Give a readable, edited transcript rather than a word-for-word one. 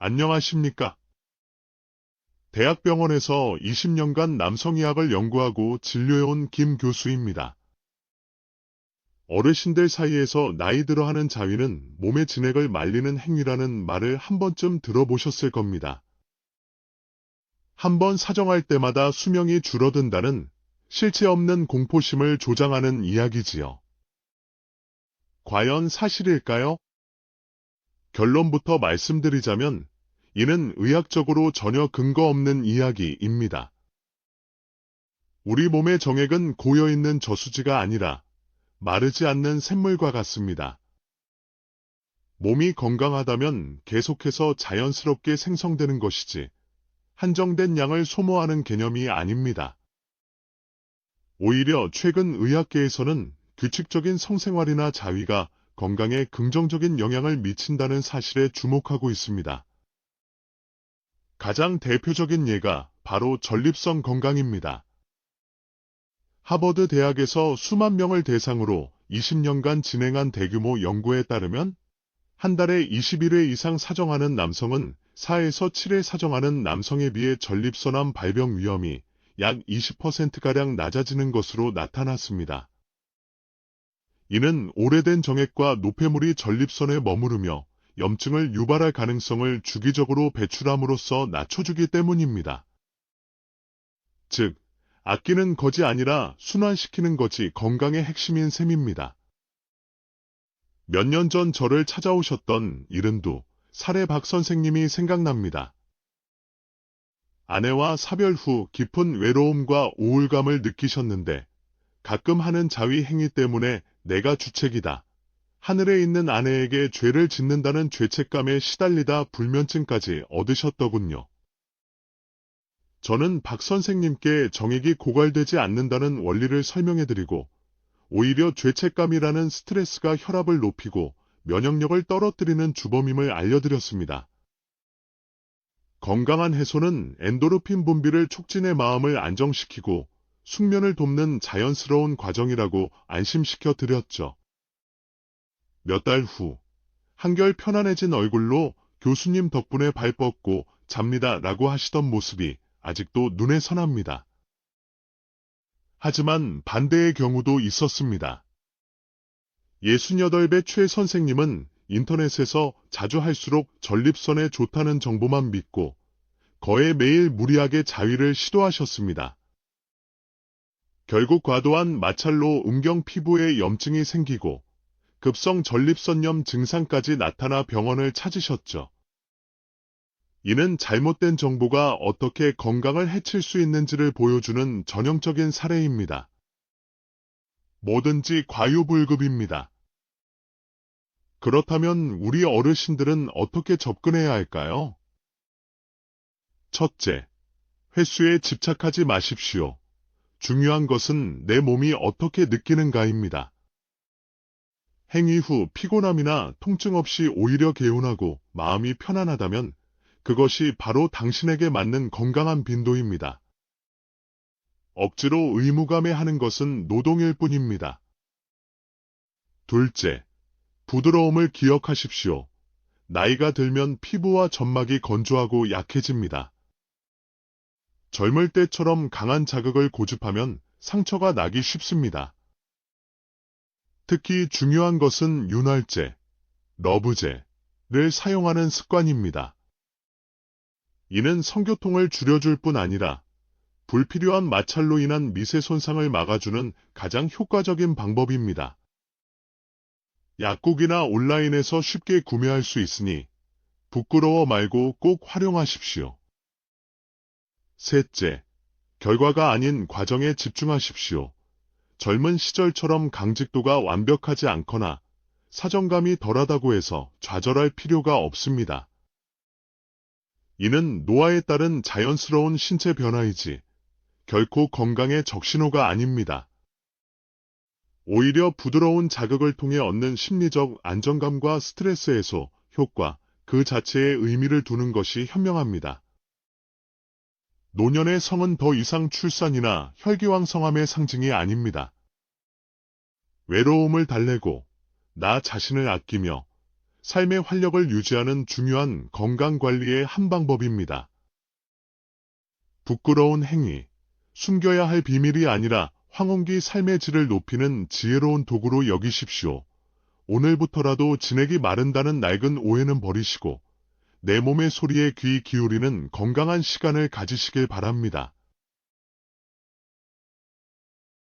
안녕하십니까? 대학병원에서 20년간 남성의학을 연구하고 진료해온 김 교수입니다. 어르신들 사이에서 나이 들어 하는 자위는 몸의 진액을 말리는 행위라는 말을 한 번쯤 들어보셨을 겁니다. 한 번 사정할 때마다 수명이 줄어든다는 실체 없는 공포심을 조장하는 이야기지요. 과연 사실일까요? 결론부터 말씀드리자면 이는 의학적으로 전혀 근거 없는 이야기입니다. 우리 몸의 정액은 고여있는 저수지가 아니라 마르지 않는 샘물과 같습니다. 몸이 건강하다면 계속해서 자연스럽게 생성되는 것이지 한정된 양을 소모하는 개념이 아닙니다. 오히려 최근 의학계에서는 규칙적인 성생활이나 자위가 건강에 긍정적인 영향을 미친다는 사실에 주목하고 있습니다. 가장 대표적인 예가 바로 전립선 건강입니다. 하버드 대학에서 수만 명을 대상으로 20년간 진행한 대규모 연구에 따르면 한 달에 21회 이상 사정하는 남성은 4에서 7회 사정하는 남성에 비해 전립선암 발병 위험이 약 20%가량 낮아지는 것으로 나타났습니다. 이는 오래된 정액과 노폐물이 전립선에 머무르며 염증을 유발할 가능성을 주기적으로 배출함으로써 낮춰주기 때문입니다. 즉, 아끼는 것이 아니라 순환시키는 것이 건강의 핵심인 셈입니다. 몇 년 전 저를 찾아오셨던 72 살의 박 선생님이 생각납니다. 아내와 사별 후 깊은 외로움과 우울감을 느끼셨는데 가끔 하는 자위 행위 때문에 내가 주책이다. 하늘에 있는 아내에게 죄를 짓는다는 죄책감에 시달리다 불면증까지 얻으셨더군요. 저는 박 선생님께 정액이 고갈되지 않는다는 원리를 설명해드리고 오히려 죄책감이라는 스트레스가 혈압을 높이고 면역력을 떨어뜨리는 주범임을 알려드렸습니다. 건강한 해소는 엔도르핀 분비를 촉진해 마음을 안정시키고 숙면을 돕는 자연스러운 과정이라고 안심시켜 드렸죠. 몇 달 후, 한결 편안해진 얼굴로 교수님 덕분에 발 뻗고 잡니다 라고 하시던 모습이 아직도 눈에 선합니다. 하지만 반대의 경우도 있었습니다. 68배 최 선생님은 인터넷에서 자주 할수록 전립선에 좋다는 정보만 믿고 거의 매일 무리하게 자위를 시도하셨습니다. 결국 과도한 마찰로 음경 피부에 염증이 생기고 급성 전립선염 증상까지 나타나 병원을 찾으셨죠. 이는 잘못된 정보가 어떻게 건강을 해칠 수 있는지를 보여주는 전형적인 사례입니다. 뭐든지 과유불급입니다. 그렇다면 우리 어르신들은 어떻게 접근해야 할까요? 첫째, 횟수에 집착하지 마십시오. 중요한 것은 내 몸이 어떻게 느끼는가입니다. 행위 후 피곤함이나 통증 없이 오히려 개운하고 마음이 편안하다면 그것이 바로 당신에게 맞는 건강한 빈도입니다. 억지로 의무감에 하는 것은 노동일 뿐입니다. 둘째, 부드러움을 기억하십시오. 나이가 들면 피부와 점막이 건조하고 약해집니다. 젊을 때처럼 강한 자극을 고집하면 상처가 나기 쉽습니다. 특히 중요한 것은 윤활제, 러브제를 사용하는 습관입니다. 이는 성교통을 줄여줄 뿐 아니라 불필요한 마찰로 인한 미세 손상을 막아주는 가장 효과적인 방법입니다. 약국이나 온라인에서 쉽게 구매할 수 있으니 부끄러워 말고 꼭 활용하십시오. 셋째, 결과가 아닌 과정에 집중하십시오. 젊은 시절처럼 강직도가 완벽하지 않거나 사정감이 덜하다고 해서 좌절할 필요가 없습니다. 이는 노화에 따른 자연스러운 신체 변화이지 결코 건강의 적신호가 아닙니다. 오히려 부드러운 자극을 통해 얻는 심리적 안정감과 스트레스 해소, 효과, 그 자체에 의미를 두는 것이 현명합니다. 노년의 성은 더 이상 출산이나 혈기왕성함의 상징이 아닙니다. 외로움을 달래고 나 자신을 아끼며 삶의 활력을 유지하는 중요한 건강관리의 한 방법입니다. 부끄러운 행위, 숨겨야 할 비밀이 아니라 황혼기 삶의 질을 높이는 지혜로운 도구로 여기십시오. 오늘부터라도 진액이 마른다는 낡은 오해는 버리시고 내 몸의 소리에 귀 기울이는 건강한 시간을 가지시길 바랍니다.